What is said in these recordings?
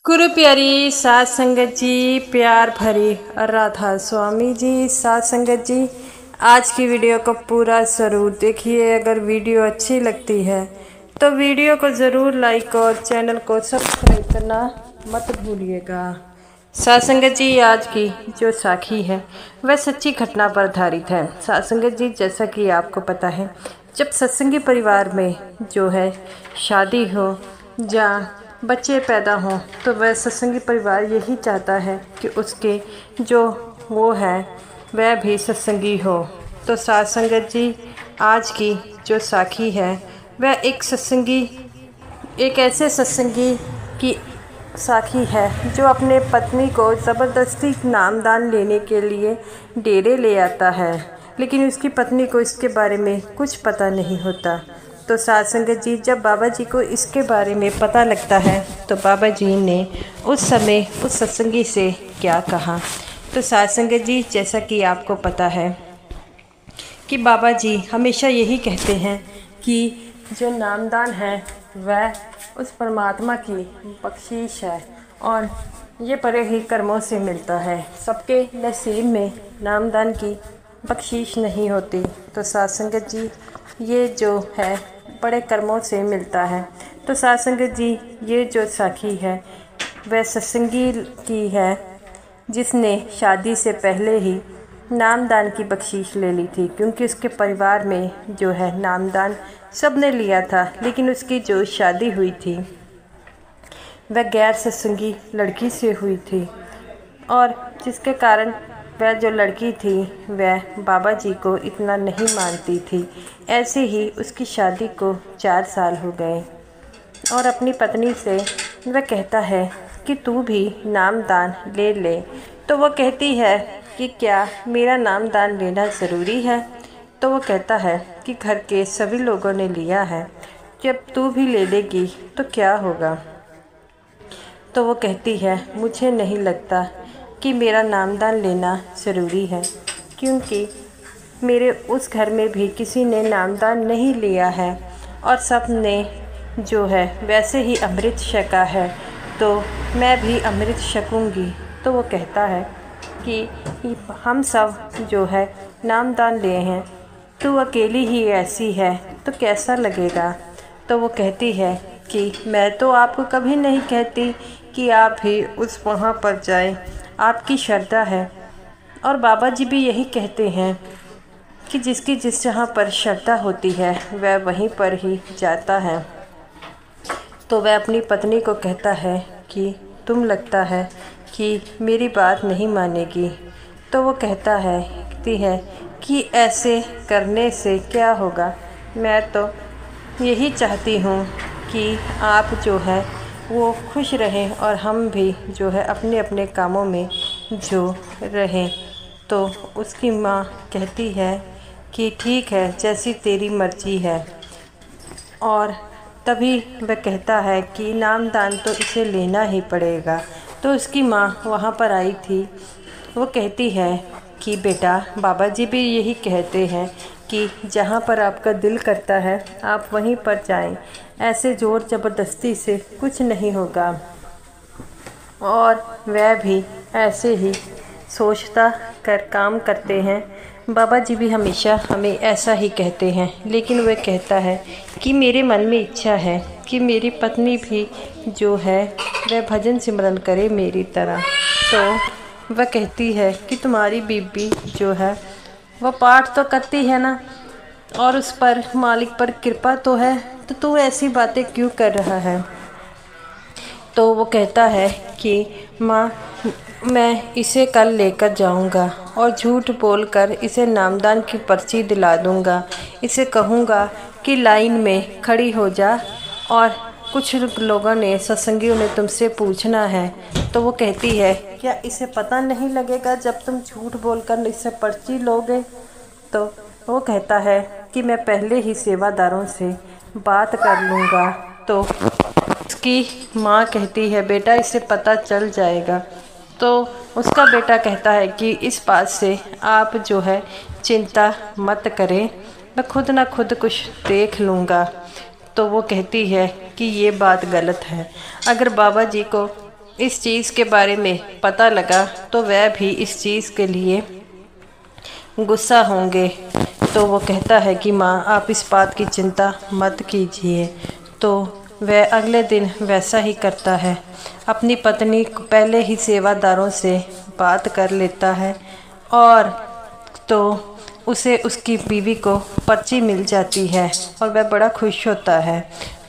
गुरु प्यारी साध संगत जी, प्यार भरी राधा स्वामी जी। साध संगत जी, आज की वीडियो को पूरा ज़रूर देखिए। अगर वीडियो अच्छी लगती है तो वीडियो को ज़रूर लाइक और चैनल को सब्सक्राइब करना मत भूलिएगा। साध संगत जी, आज की जो साखी है वह सच्ची घटना पर आधारित है। साध संगत जी, जैसा कि आपको पता है, जब सत्संगी परिवार में जो है शादी हो या बच्चे पैदा हों तो वह सत्संगी परिवार यही चाहता है कि उसके जो वो है वह भी सत्संगी हो। तो साध संगत जी, आज की जो साखी है वह एक ऐसे सत्संगी की साखी है जो अपने पत्नी को ज़बरदस्ती नामदान लेने के लिए डेरे ले आता है, लेकिन उसकी पत्नी को इसके बारे में कुछ पता नहीं होता। तो साध संगत जी, जब बाबा जी को इसके बारे में पता लगता है तो बाबा जी ने उस समय उस सत्संगी से क्या कहा। तो साध संगत जी, जैसा कि आपको पता है कि बाबा जी हमेशा यही कहते हैं कि जो नामदान है वह उस परमात्मा की बख्शीश है और ये बड़े ही कर्मों से मिलता है। सबके नसीब में नामदान की बख्शीश नहीं होती। तो साध संगत जी, ये जो है बड़े कर्मों से मिलता है। तो साध संगत जी, ये जो साखी है वह सत्संगी की है जिसने शादी से पहले ही नामदान की बख्शीश ले ली थी, क्योंकि उसके परिवार में जो है नामदान सब ने लिया था, लेकिन उसकी जो शादी हुई थी वह गैर सत्संगी लड़की से हुई थी और जिसके कारण वह जो लड़की थी वह बाबा जी को इतना नहीं मानती थी। ऐसे ही उसकी शादी को 4 साल हो गए और अपनी पत्नी से वह कहता है कि तू भी नामदान ले ले। तो वह कहती है कि क्या मेरा नामदान लेना ज़रूरी है? तो वो कहता है कि घर के सभी लोगों ने लिया है, जब तू भी ले लेगी तो क्या होगा। तो वो कहती है मुझे नहीं लगता कि मेरा नामदान लेना ज़रूरी है, क्योंकि मेरे उस घर में भी किसी ने नामदान नहीं लिया है और सब ने जो है वैसे ही अमृत छका है, तो मैं भी अमृत छकूँगी। तो वो कहता है कि हम सब जो है नामदान लिए हैं, तू अकेली ही ऐसी है तो कैसा लगेगा। तो वो कहती है कि मैं तो आपको कभी नहीं कहती कि आप भी उस वहाँ पर जाएं, आपकी श्रद्धा है। और बाबा जी भी यही कहते हैं कि जिसकी जिस जहाँ पर श्रद्धा होती है वह वहीं पर ही जाता है। तो वह अपनी पत्नी को कहता है कि तुम लगता है कि मेरी बात नहीं मानेगी। तो वो कहती है कि ऐसे करने से क्या होगा, मैं तो यही चाहती हूँ कि आप जो है वो खुश रहें और हम भी जो है अपने अपने कामों में जो रहें। तो उसकी माँ कहती है कि ठीक है, जैसी तेरी मर्ज़ी है। और तभी वह कहता है कि नामदान तो इसे लेना ही पड़ेगा। तो उसकी माँ वहाँ पर आई थी। वो कहती है कि बेटा, बाबा जी भी यही कहते हैं कि जहाँ पर आपका दिल करता है आप वहीं पर जाएं, ऐसे ज़ोर ज़बरदस्ती से कुछ नहीं होगा। और वह भी ऐसे ही सोचता कर काम करते हैं। बाबा जी भी हमेशा हमें ऐसा ही कहते हैं, लेकिन वह कहता है कि मेरे मन में इच्छा है कि मेरी पत्नी भी जो है वह भजन सिमरन करे मेरी तरह। तो वह कहती है कि तुम्हारी बीबी जो है वह पाठ तो करती है ना, और उस पर मालिक पर कृपा तो है, तो तू ऐसी बातें क्यों कर रहा है। तो वो कहता है कि माँ, मैं इसे कल लेकर जाऊंगा और झूठ बोलकर इसे नामदान की पर्ची दिला दूंगा। इसे कहूँगा कि लाइन में खड़ी हो जा और कुछ लोगों ने सत्संगियों ने तुमसे पूछना है। तो वो कहती है क्या इसे पता नहीं लगेगा जब तुम झूठ बोलकर इससे पर्ची लोगे। तो वो कहता है कि मैं पहले ही सेवादारों से बात कर लूँगा। तो उसकी माँ कहती है बेटा, इसे पता चल जाएगा। तो उसका बेटा कहता है कि इस बात से आप जो है चिंता मत करें, मैं खुद ना खुद कुछ देख लूँगा। तो वो कहती है कि ये बात गलत है। अगर बाबा जी को इस चीज़ के बारे में पता लगा तो वह भी इस चीज़ के लिए गुस्सा होंगे। तो वो कहता है कि माँ आप इस बात की चिंता मत कीजिए। तो वह अगले दिन वैसा ही करता है, अपनी पत्नी को पहले ही सेवादारों से बात कर लेता है और तो उसे उसकी बीवी को पर्ची मिल जाती है और वह बड़ा खुश होता है।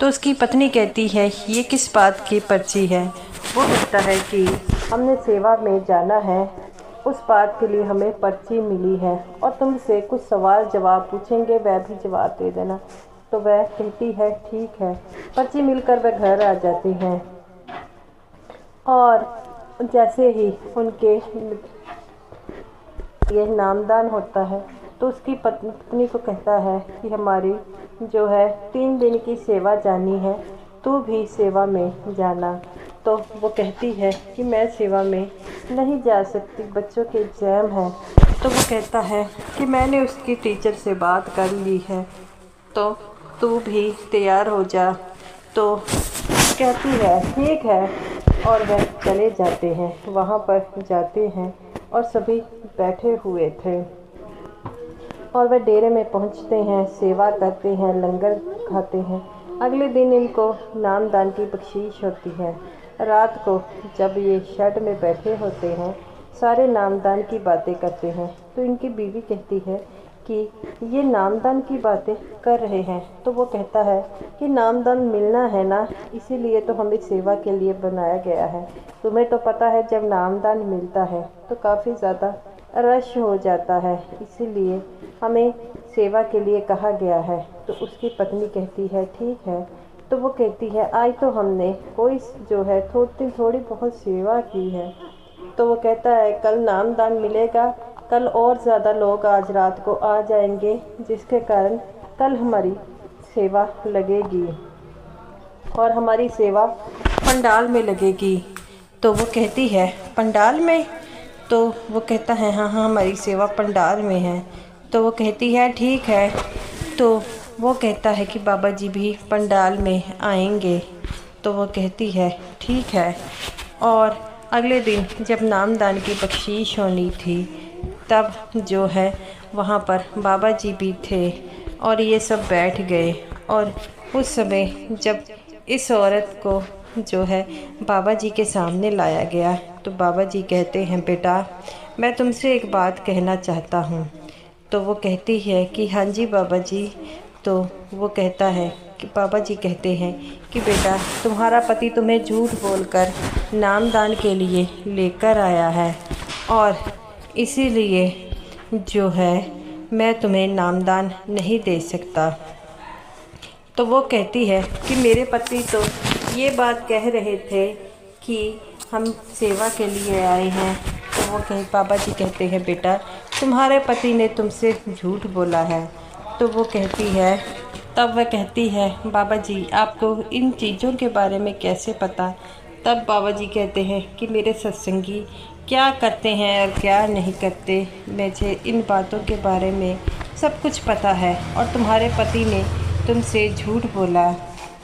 तो उसकी पत्नी कहती है ये किस बात की पर्ची है। वो कहता है कि हमने सेवा में जाना है, उस बात के लिए हमें पर्ची मिली है और तुमसे कुछ सवाल जवाब पूछेंगे, वह भी जवाब दे देना। तो वह कहती है ठीक है। पर्ची मिलकर वह घर आ जाती हैं और जैसे ही उनके ये नामदान होता है तो उसकी पत्नी को कहता है कि हमारी जो है 3 दिन की सेवा जानी है, तू भी सेवा में जाना। तो वो कहती है कि मैं सेवा में नहीं जा सकती, बच्चों के एग्ज़ाम हैं। तो वो कहता है कि मैंने उसकी टीचर से बात कर ली है, तो तू भी तैयार हो जा। तो कहती है ठीक है और वह चले जाते हैं। वहाँ पर जाते हैं और सभी बैठे हुए थे और वह डेरे में पहुँचते हैं, सेवा करते हैं, लंगर खाते हैं। अगले दिन इनको नामदान की बख्शीश होती है। रात को जब ये शेड में बैठे होते हैं, सारे नामदान की बातें करते हैं। तो इनकी बीवी कहती है कि ये नामदान की बातें कर रहे हैं। तो वो कहता है कि नामदान मिलना है ना, इसीलिए तो हमें सेवा के लिए बनाया गया है। तुम्हें तो पता है जब नामदान मिलता है तो काफ़ी ज़्यादा रश हो जाता है, इसीलिए हमें सेवा के लिए कहा गया है। तो उसकी पत्नी कहती है ठीक है। तो वो कहती है आज तो हमने कोई जो है थोड़ी बहुत सेवा की है। तो वो कहता है कल नामदान मिलेगा, कल और ज़्यादा लोग आज रात को आ जाएंगे, जिसके कारण कल हमारी सेवा लगेगी और हमारी सेवा पंडाल में लगेगी। तो वो कहती है पंडाल में। तो वो कहता है हाँ हाँ हमारी सेवा पंडाल में है। तो वो कहती है ठीक है। तो वो कहता है कि बाबा जी भी पंडाल में आएंगे। तो वो कहती है ठीक है। और अगले दिन जब नामदान की बख्शीश होनी थी तब जो है वहाँ पर बाबा जी भी थे और ये सब बैठ गए। और उस समय जब इस औरत को जो है बाबा जी के सामने लाया गया तो बाबा जी कहते हैं बेटा मैं तुमसे एक बात कहना चाहता हूँ। तो वो कहती है कि हाँ जी बाबा जी। तो वो कहता है कि बाबा जी कहते हैं कि बेटा तुम्हारा पति तुम्हें झूठ बोलकर नामदान के लिए लेकर आया है और इसीलिए जो है मैं तुम्हें नामदान नहीं दे सकता। तो वो कहती है कि मेरे पति तो ये बात कह रहे थे कि हम सेवा के लिए आए हैं। तो वो बाबा जी कहते हैं बेटा तुम्हारे पति ने तुमसे झूठ बोला है। तो वो कहती है तब वह कहती है बाबा जी आपको इन चीज़ों के बारे में कैसे पता। तब बाबा जी कहते हैं कि मेरे सत्संगी क्या करते हैं और क्या नहीं करते, मुझे इन बातों के बारे में सब कुछ पता है और तुम्हारे पति ने तुमसे झूठ बोला।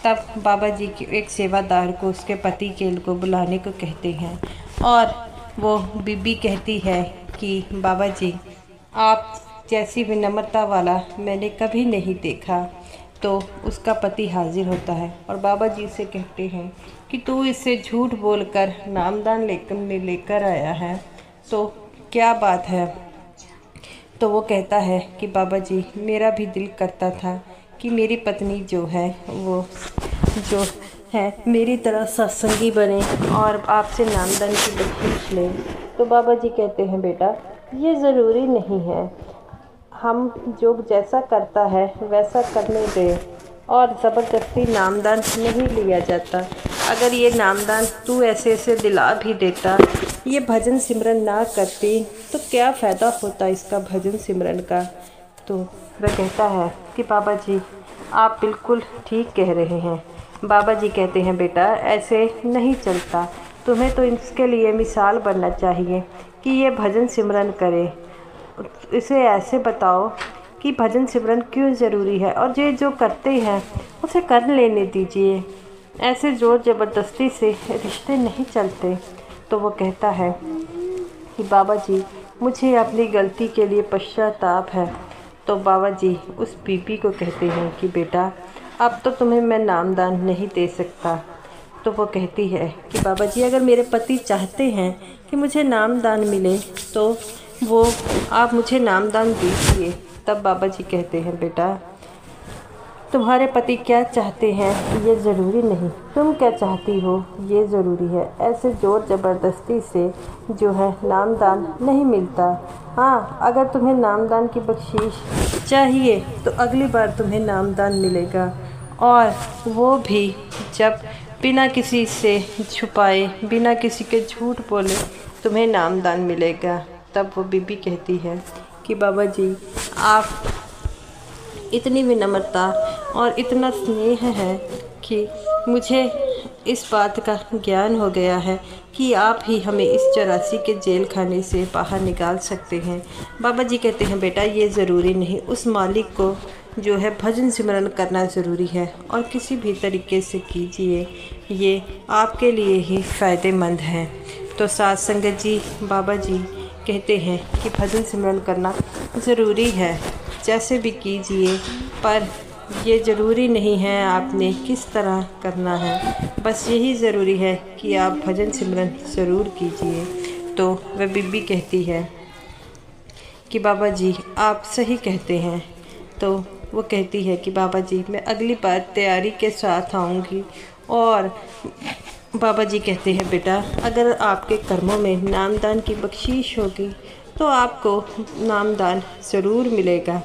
तब बाबा जी के एक सेवादार को उसके पति के को बुलाने को कहते हैं और वो बीबी कहती है कि बाबा जी आप जैसी विनम्रता वाला मैंने कभी नहीं देखा। तो उसका पति हाजिर होता है और बाबा जी से कहते हैं कि तू इससे झूठ बोलकर नामदान लेकर आया है, तो क्या बात है। तो वो कहता है कि बाबा जी मेरा भी दिल करता था कि मेरी पत्नी जो है वो जो है मेरी तरह सत्संगी बने और आपसे नामदान की बख्शीश ले। तो बाबा जी कहते हैं बेटा ये ज़रूरी नहीं है, हम जो जैसा करता है वैसा करने दे और ज़बरदस्ती नामदान नहीं लिया जाता। अगर ये नामदान तू ऐसे ऐसे दिला भी देता, ये भजन सिमरन ना करती तो क्या फ़ायदा होता इसका भजन सिमरन का। तो वह कहता है कि बाबा जी आप बिल्कुल ठीक कह रहे हैं। बाबा जी कहते हैं बेटा ऐसे नहीं चलता, तुम्हें तो इसके लिए मिसाल बनना चाहिए कि ये भजन सिमरन करे। इसे ऐसे बताओ कि भजन सिमरन क्यों ज़रूरी है और ये जो करते हैं उसे कर लेने दीजिए। ऐसे जोर ज़बरदस्ती से रिश्ते नहीं चलते। तो वो कहता है कि बाबा जी, मुझे अपनी गलती के लिए पश्चाताप है। तो बाबा जी उस बीबी को कहते हैं कि बेटा, अब तो तुम्हें मैं नामदान नहीं दे सकता। तो वो कहती है कि बाबा जी, अगर मेरे पति चाहते हैं कि मुझे नामदान मिले तो वो आप मुझे नामदान दीजिए। तब बाबा जी कहते हैं बेटा, तुम्हारे पति क्या चाहते हैं ये ज़रूरी नहीं, तुम क्या चाहती हो ये ज़रूरी है। ऐसे ज़ोर ज़बरदस्ती से जो है नामदान नहीं मिलता। हाँ, अगर तुम्हें नामदान की बख्शीश चाहिए तो अगली बार तुम्हें नामदान मिलेगा, और वो भी जब बिना किसी से छुपाए, बिना किसी के झूठ बोले तुम्हें नामदान मिलेगा। तब वो बीबी कहती है कि बाबा जी, आप इतनी विनम्रता और इतना स्नेह है कि मुझे इस बात का ज्ञान हो गया है कि आप ही हमें इस 84 के जेल खाने से बाहर निकाल सकते हैं। बाबा जी कहते हैं बेटा, ये ज़रूरी नहीं, उस मालिक को जो है भजन सिमरन करना ज़रूरी है, और किसी भी तरीके से कीजिए, ये आपके लिए ही फ़ायदेमंद है। तो साथ संगत जी, बाबा जी कहते हैं कि भजन सिमरन करना ज़रूरी है, जैसे भी कीजिए, पर ये ज़रूरी नहीं है आपने किस तरह करना है, बस यही ज़रूरी है कि आप भजन सिमरन ज़रूर कीजिए। तो वह बीबी कहती है कि बाबा जी आप सही कहते हैं। तो वो कहती है कि बाबा जी, मैं अगली बार तैयारी के साथ आऊँगी। और बाबा जी कहते हैं बेटा, अगर आपके कर्मों में नामदान की बख्शीश होगी तो आपको नामदान ज़रूर मिलेगा।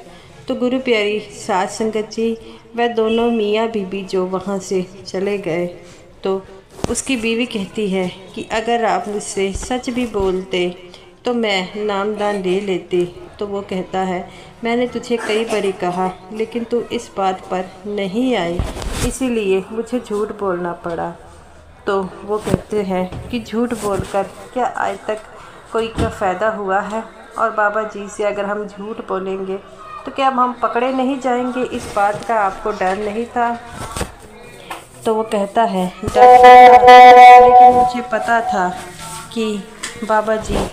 तो गुरु प्यारी साथ संगत जी, वह दोनों मियाँ बीबी जो वहाँ से चले गए, तो उसकी बीवी कहती है कि अगर आप मुझसे सच भी बोलते तो मैं नामदान ले लेती। तो वो कहता है, मैंने तुझे कई बारी कहा लेकिन तू इस बात पर नहीं आई, इसीलिए मुझे झूठ बोलना पड़ा। तो वो कहते हैं कि झूठ बोलकर क्या आज तक कोई का फ़ायदा हुआ है, और बाबा जी से अगर हम झूठ बोलेंगे तो क्या हम पकड़े नहीं जाएंगे, इस बात का आपको डर नहीं था। तो वो कहता है, डर था, लेकिन मुझे पता था कि बाबा जी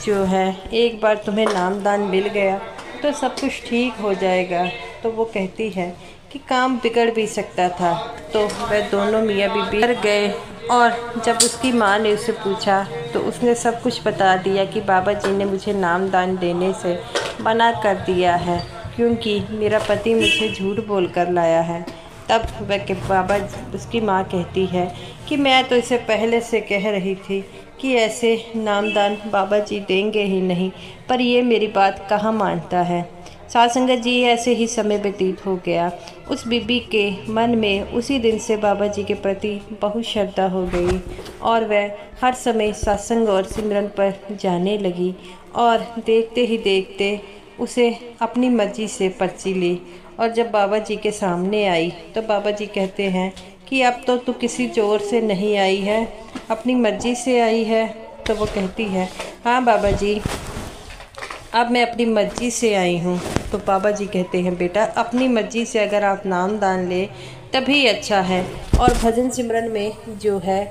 जो है एक बार तुम्हें नामदान मिल गया तो सब कुछ ठीक हो जाएगा। तो वो कहती है कि काम बिगड़ भी सकता था। तो वह दोनों मियाँ बीबी डर गए, और जब उसकी माँ ने उसे पूछा तो उसने सब कुछ बता दिया कि बाबा जी ने मुझे नामदान देने से मना कर दिया है, क्योंकि मेरा पति मुझे झूठ बोल कर लाया है। तब वह उसकी माँ कहती है कि मैं तो इसे पहले से कह रही थी कि ऐसे नामदान बाबा जी देंगे ही नहीं, पर ये मेरी बात कहाँ मानता है। साथ संगत जी, ऐसे ही समय व्यतीत हो गया। उस बीबी के मन में उसी दिन से बाबा जी के प्रति बहुत श्रद्धा हो गई, और वह हर समय सत्संग और सिमरन पर जाने लगी। और देखते ही देखते उसे अपनी मर्जी से पर्ची ली, और जब बाबा जी के सामने आई तो बाबा जी कहते हैं कि अब तो तू किसी जोर से नहीं आई है, अपनी मर्जी से आई है। तो वो कहती है, हाँ बाबा जी, अब मैं अपनी मर्जी से आई हूँ। तो बाबा जी कहते हैं बेटा, अपनी मर्जी से अगर आप नामदान ले तभी अच्छा है, और भजन सिमरन में जो है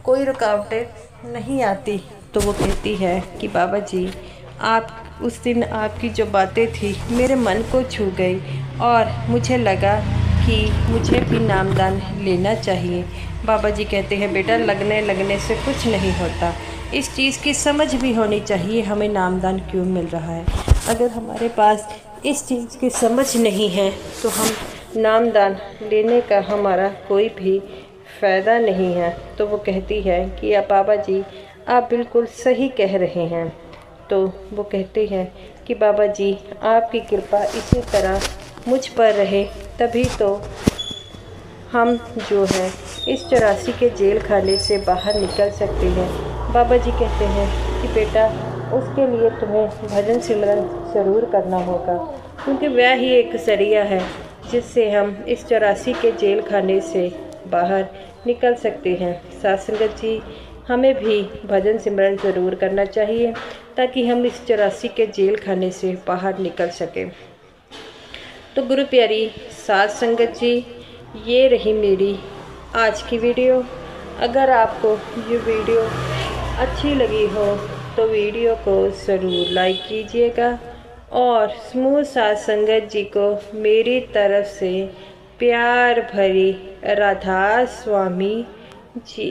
कोई रुकावटें नहीं आती। तो वो कहती है कि बाबा जी, आप उस दिन आपकी जो बातें थी मेरे मन को छू गई, और मुझे लगा कि मुझे भी नामदान लेना चाहिए। बाबा जी कहते हैं बेटा, लगने से कुछ नहीं होता, इस चीज़ की समझ भी होनी चाहिए हमें नामदान क्यों मिल रहा है। अगर हमारे पास इस चीज़ की समझ नहीं है तो हम नामदान लेने का हमारा कोई भी फ़ायदा नहीं है। तो वो कहती है कि आप बाबा जी, आप बिल्कुल सही कह रहे हैं। तो वो कहते हैं कि बाबा जी, आपकी कृपा इसी तरह मुझ पर रहे, तभी तो हम जो है इस 84 के जेल खाने से बाहर निकल सकते हैं। बाबा जी कहते हैं कि बेटा, उसके लिए तुम्हें भजन सिमरन ज़रूर करना होगा, क्योंकि वह ही एक ज़रिया है जिससे हम इस 84 के जेल खाने से बाहर निकल सकते हैं। साथ संगत जी, हमें भी भजन सिमरन ज़रूर करना चाहिए ताकि हम इस 84 के जेल खाने से बाहर निकल सकें। तो गुरु प्यारी साथ संगत जी, ये रही मेरी आज की वीडियो। अगर आपको ये वीडियो अच्छी लगी हो तो वीडियो को ज़रूर लाइक कीजिएगा और समूह साथ संगत जी को मेरी तरफ से प्यार भरी राधा स्वामी जी।